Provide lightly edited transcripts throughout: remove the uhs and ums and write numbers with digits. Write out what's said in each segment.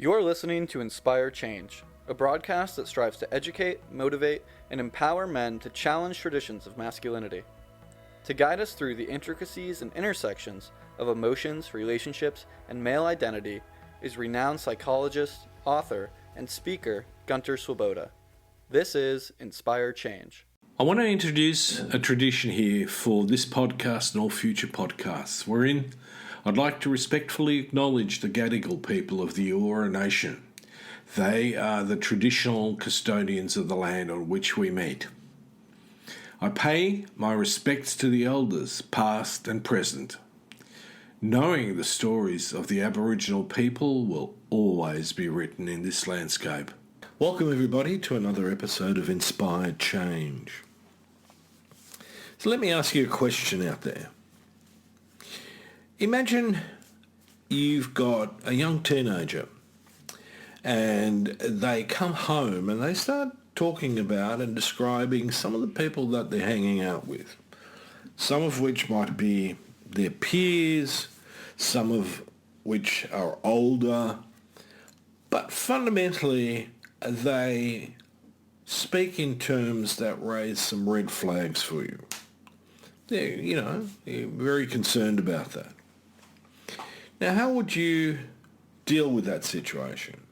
You're listening to Inspire Change, a broadcast that strives to educate, motivate, and empower men to challenge traditions of masculinity. To guide us through the intricacies and intersections of emotions, relationships, and male identity is renowned psychologist, author, and speaker Gunter. This is Inspire Change. I want to introduce a tradition here for this podcast and all future podcasts, wherein I'd like to respectfully acknowledge the Gadigal people of the Eora Nation. They are the traditional custodians of the land on which we meet. I pay my respects to the elders, past and present. Knowing the stories of the Aboriginal people will always be written in this landscape. Welcome everybody to another episode of Inspired Change. So let me ask you a question out there. Imagine you've got a young teenager and they come home and they start talking about and describing some of the people that they're hanging out with. Some of which might be their peers, some of which are older, but fundamentally they speak in terms that raise some red flags for you. You're very concerned about that. Now, how would you deal with that situation?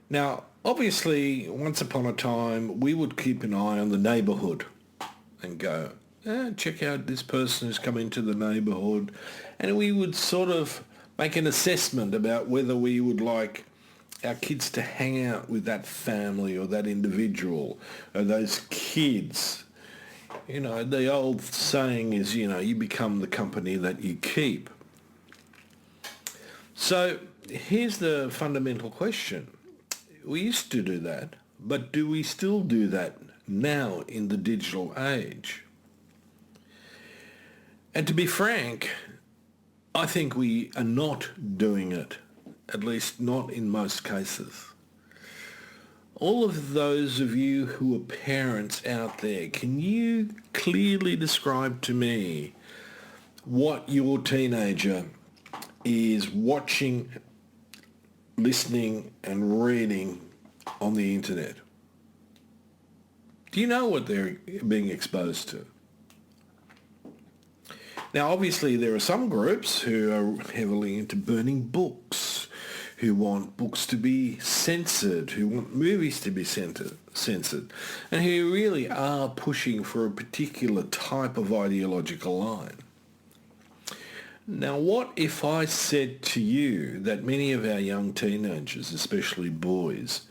Now, obviously, once upon a time, we would keep an eye on the neighbourhood and go, check out this person who's come into the neighbourhood. And we would sort of make an assessment about whether we would like our kids to hang out with that family or that individual or those kids. You know, the old saying is, you become the company that you keep. So here's the fundamental question. We used to do that, but do we still do that now in the digital age? And to be frank, I think we are not doing it, at least not in most cases. All of those of you who are parents out there, can you clearly describe to me what your teenager is watching, listening and reading on the internet? Do you know what they're being exposed to? Now, obviously, there are some groups who are heavily into burning books, who want books to be censored, who want movies to be censored, and who really are pushing for a particular type of ideological line. Now, what if I said to you that many of our young teenagers, especially boys,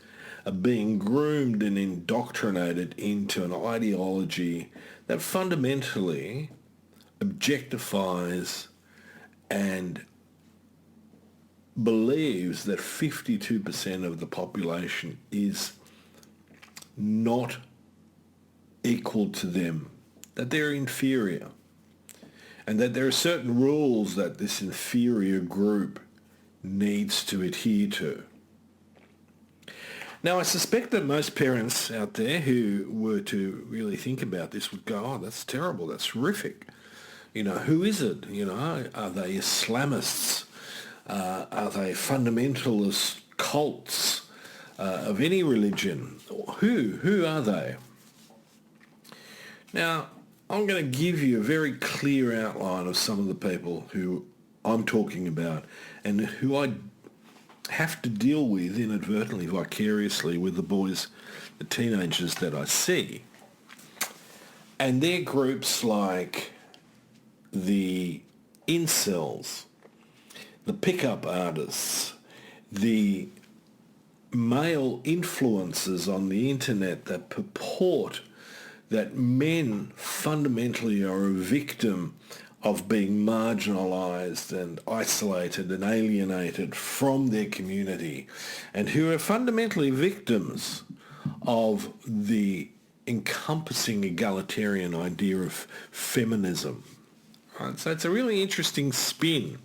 are being groomed and indoctrinated into an ideology that fundamentally objectifies and believes that 52% of the population is not equal to them, that they're inferior, and that there are certain rules that this inferior group needs to adhere to. Now, I suspect that most parents out there who were to really think about this would go, that's terrible, that's horrific. Who is it? Are they Islamists? Are they fundamentalist cults of any religion? Who are they? Now, I'm going to give you a very clear outline of some of the people who I'm talking about and who I have to deal with inadvertently, vicariously with the boys, the teenagers that I see. And they're groups like the incels, the pickup artists, the male influencers on the internet that purport that men fundamentally are a victim of being marginalised and isolated and alienated from their community, and who are fundamentally victims of the encompassing egalitarian idea of feminism. Right? So it's a really interesting spin.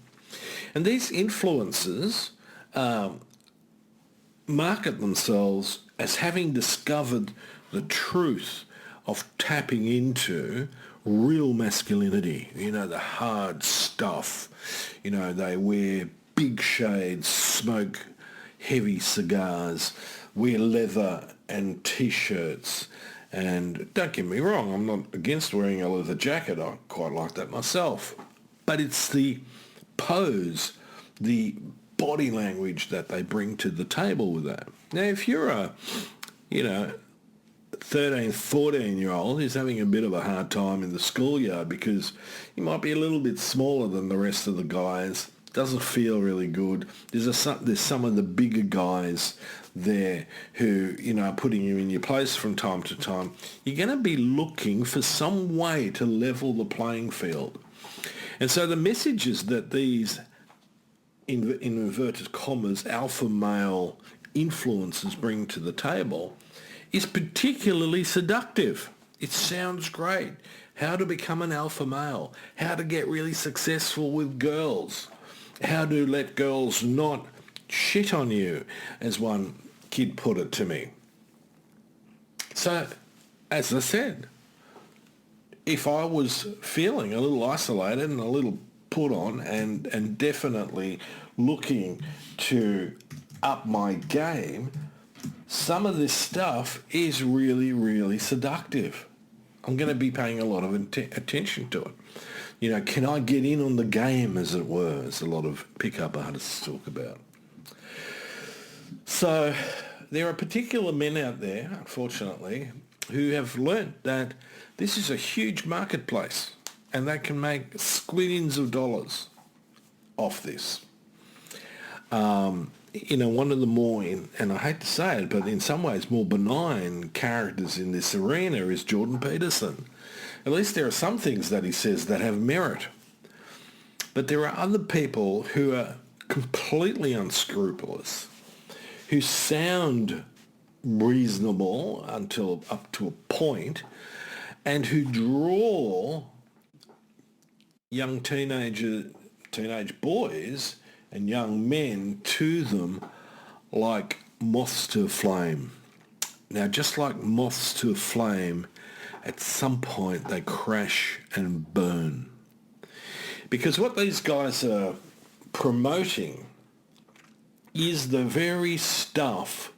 And these influencers market themselves as having discovered the truth of tapping into real masculinity, the hard stuff. They wear big shades, smoke heavy cigars, wear leather and T-shirts. And don't get me wrong, I'm not against wearing a leather jacket. I quite like that myself. But it's the pose, the body language that they bring to the table with that. Now, if you're a, 13, 14-year-old who's having a bit of a hard time in the schoolyard because you might be a little bit smaller than the rest of the guys, doesn't feel really good. There's some of the bigger guys there who, are putting you in your place from time to time. You're going to be looking for some way to level the playing field. And so the messages that these, in inverted commas, alpha male influences bring to the table is particularly seductive. It sounds great. How to become an alpha male. How to get really successful with girls. How to let girls not shit on you, as one kid put it to me. So, as I said, if I was feeling a little isolated and a little put on and definitely looking to up my game, some of this stuff is really, really seductive. I'm going to be paying a lot of attention to it. Can I get in on the game, as it were, as a lot of pickup artists talk about. So there are particular men out there, unfortunately, who have learnt that this is a huge marketplace and they can make squillions of dollars off this. One of the more, and I hate to say it, but in some ways more benign characters in this arena is Jordan Peterson. At least there are some things that he says that have merit. But there are other people who are completely unscrupulous, who sound reasonable until up to a point, and who draw young teenage boys and young men to them like moths to a flame. Now, just like moths to a flame, at some point they crash and burn. Because what these guys are promoting is the very stuff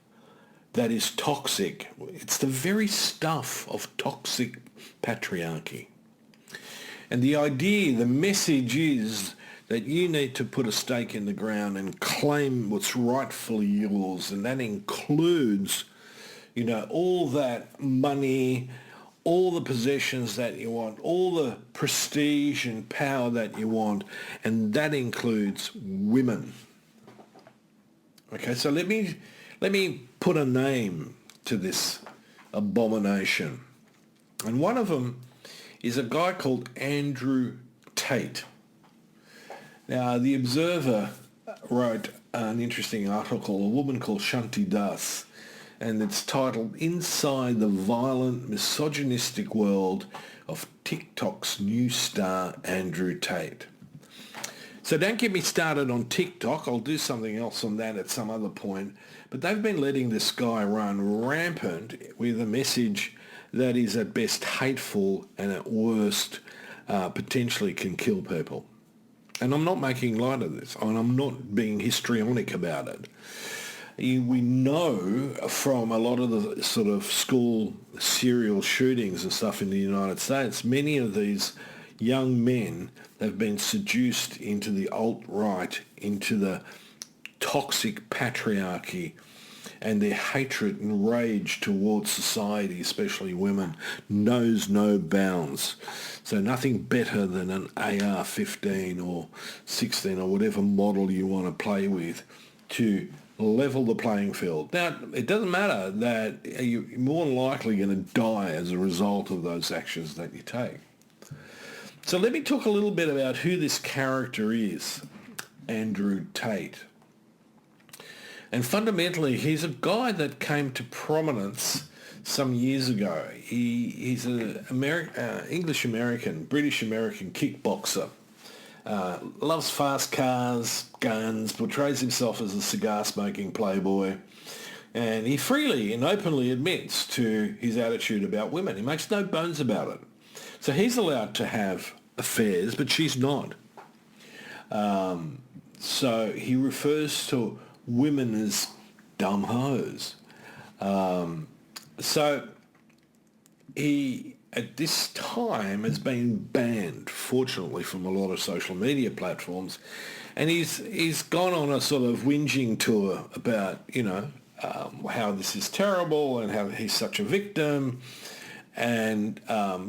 that is toxic. It's the very stuff of toxic patriarchy. And the idea, the message is that you need to put a stake in the ground and claim what's rightfully yours, and that includes, all that money, all the possessions that you want, all the prestige and power that you want, and that includes women. Okay, so let me put a name to this abomination. And one of them is a guy called Andrew Tate. Now, The Observer wrote an interesting article, a woman called Shanti Das, and it's titled Inside the Violent, Misogynistic World of TikTok's New Star, Andrew Tate. So don't get me started on TikTok. I'll do something else on that at some other point. But they've been letting this guy run rampant with a message that is at best hateful and at worst potentially can kill people. And I'm not making light of this, and I'm not being histrionic about it. We know from a lot of the sort of school serial shootings and stuff in the United States, many of these young men have been seduced into the alt-right, into the toxic patriarchy, and their hatred and rage towards society, especially women, knows no bounds. So nothing better than an AR-15 or 16 or whatever model you want to play with to level the playing field. Now, it doesn't matter that you're more than likely going to die as a result of those actions that you take. So let me talk a little bit about who this character is, Andrew Tate. And fundamentally, he's a guy that came to prominence some years ago. He's an English-American, British-American kickboxer. Loves fast cars, guns, portrays himself as a cigar-smoking playboy. And he freely and openly admits to his attitude about women. He makes no bones about it. So he's allowed to have affairs, but she's not. So he refers to women as dumb hoes. So he, at this time, has been banned, fortunately, from a lot of social media platforms. And he's gone on a sort of whinging tour about, how this is terrible and how he's such a victim, and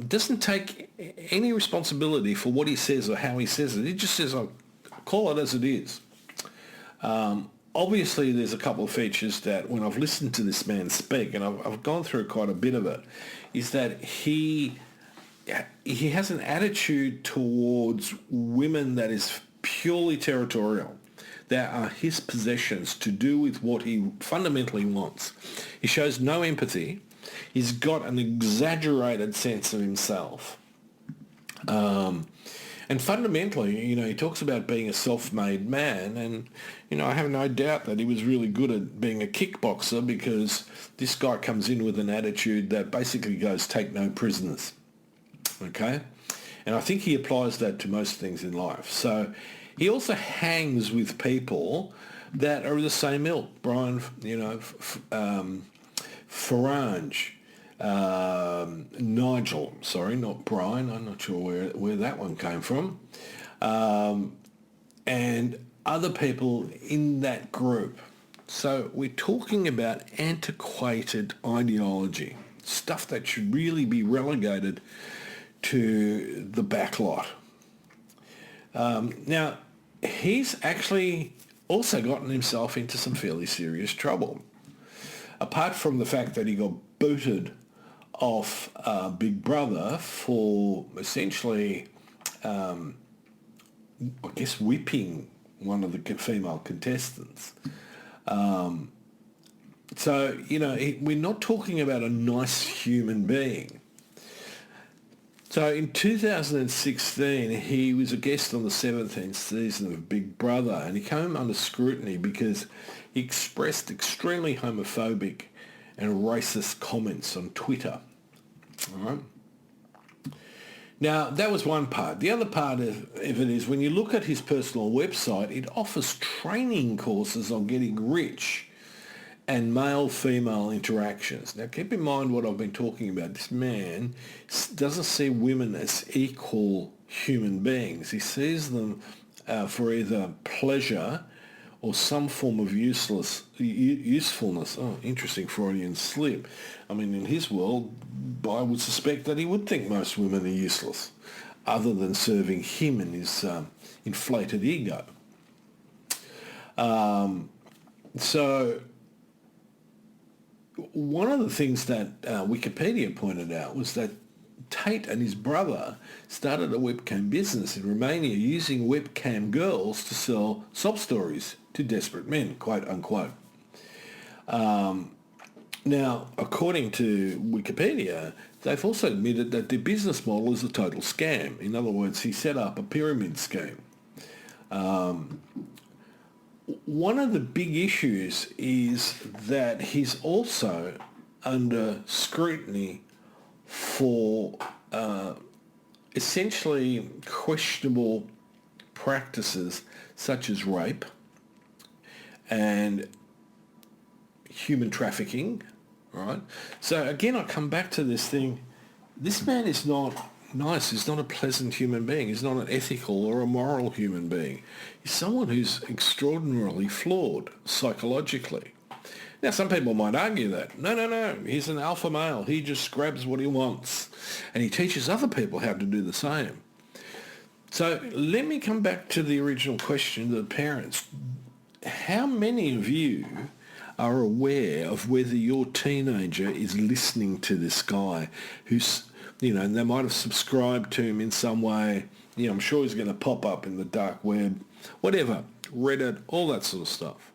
doesn't take any responsibility for what he says or how he says it. He just says, I'll call it as it is. Obviously, there's a couple of features that when I've listened to this man speak, and I've gone through quite a bit of it, is that he has an attitude towards women that is purely territorial. That are his possessions to do with what he fundamentally wants. He shows no empathy. He's got an exaggerated sense of himself. And fundamentally, he talks about being a self-made man, and, I have no doubt that he was really good at being a kickboxer, because this guy comes in with an attitude that basically goes, take no prisoners. Okay? And I think he applies that to most things in life. So he also hangs with people that are of the same ilk. Brian, Farage, Nigel, sorry, not Brian, I'm not sure where that one came from, and other people in that group. So we're talking about antiquated ideology, stuff that should really be relegated to the backlot. Now, he's actually also gotten himself into some fairly serious trouble. Apart from the fact that he got booted off Big Brother for essentially, whipping one of the female contestants. So, we're not talking about a nice human being. So in 2016, he was a guest on the 17th season of Big Brother, and he came under scrutiny because he expressed extremely homophobic and racist comments on Twitter. All right. Now, that was one part. The other part of it is when you look at his personal website, it offers training courses on getting rich and male-female interactions. Now, keep in mind what I've been talking about. This man doesn't see women as equal human beings. He sees them for either pleasure or some form of usefulness. Oh, interesting Freudian slip. I mean, in his world, I would suspect that he would think most women are useless, other than serving him and his inflated ego. So one of the things that Wikipedia pointed out was that Tate and his brother started a webcam business in Romania using webcam girls to sell sob stories to desperate men, quote unquote. Now, according to Wikipedia, they've also admitted that their business model is a total scam. In other words, he set up a pyramid scheme. One of the big issues is that he's also under scrutiny for essentially questionable practices such as rape and human trafficking, right? So again, I come back to this thing. This man is not nice. He's not a pleasant human being. He's not an ethical or a moral human being. He's someone who's extraordinarily flawed psychologically. Now, some people might argue that. No, he's an alpha male. He just grabs what he wants. And he teaches other people how to do the same. So let me come back to the original question to the parents. How many of you are aware of whether your teenager is listening to this guy who's, they might have subscribed to him in some way. I'm sure he's going to pop up in the dark web, whatever, Reddit, all that sort of stuff.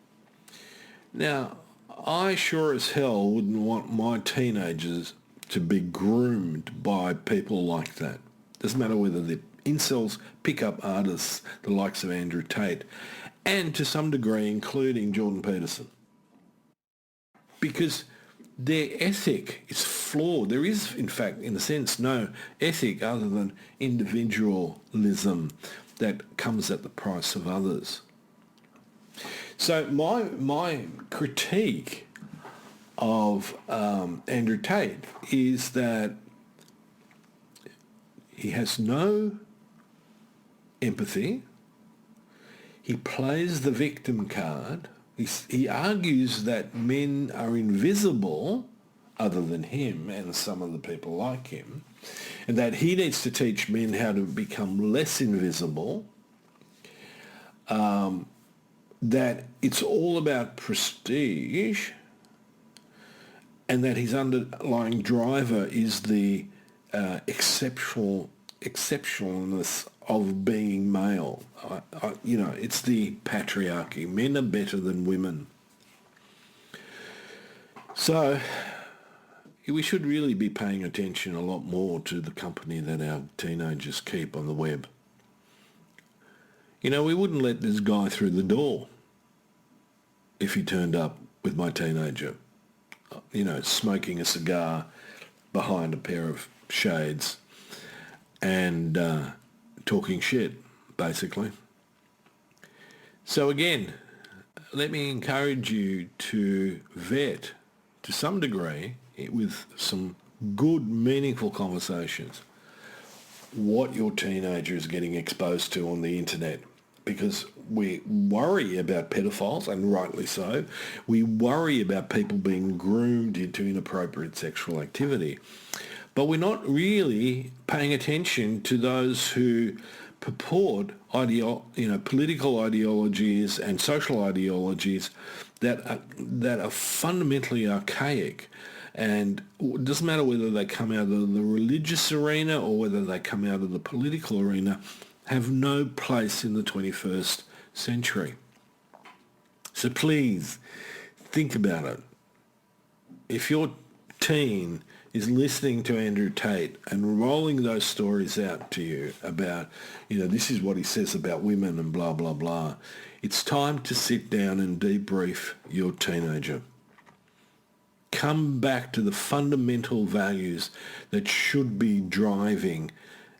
Now, I sure as hell wouldn't want my teenagers to be groomed by people like that. Doesn't matter whether they're incels, pick-up artists, the likes of Andrew Tate, and to some degree including Jordan Peterson. Because their ethic is flawed. There is, in fact, in a sense, no ethic other than individualism that comes at the price of others. So my critique of Andrew Tate is that he has no empathy. He plays the victim card. He argues that men are invisible other than him and some of the people like him, and that he needs to teach men how to become less invisible, that it's all about prestige, and that his underlying driver is the exceptionalness of being male. It's the patriarchy. Men are better than women. So we should really be paying attention a lot more to the company that our teenagers keep on the web. We wouldn't let this guy through the door if he turned up with my teenager, smoking a cigar behind a pair of shades and talking shit, basically. So again, let me encourage you to vet, to some degree, with some good, meaningful conversations, what your teenager is getting exposed to on the internet. Because we worry about pedophiles, and rightly so. We worry about people being groomed into inappropriate sexual activity. But we're not really paying attention to those who purport political ideologies and social ideologies that are fundamentally archaic. And it doesn't matter whether they come out of the religious arena or whether they come out of the political arena, have no place in the 21st century. So please think about it. If your teen is listening to Andrew Tate and rolling those stories out to you about, this is what he says about women and blah, blah, blah, it's time to sit down and debrief your teenager. Come back to the fundamental values that should be driving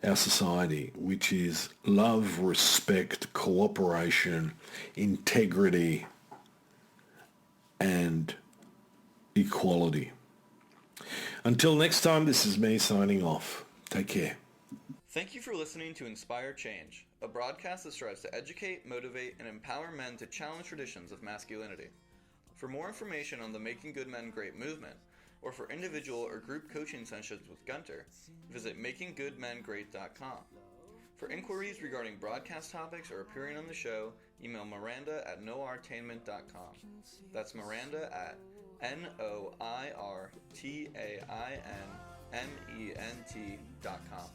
our society, which is love, respect, cooperation, integrity, and equality. Until next time, this is me signing off. Take care. Thank you for listening to Inspire Change, a broadcast that strives to educate, motivate, and empower men to challenge traditions of masculinity. For more information on the Making Good Men Great movement, or for individual or group coaching sessions with Gunter, visit makinggoodmengreat.com. For inquiries regarding broadcast topics or appearing on the show, email Miranda at noirtainment.com. That's Miranda at noirtainment.com.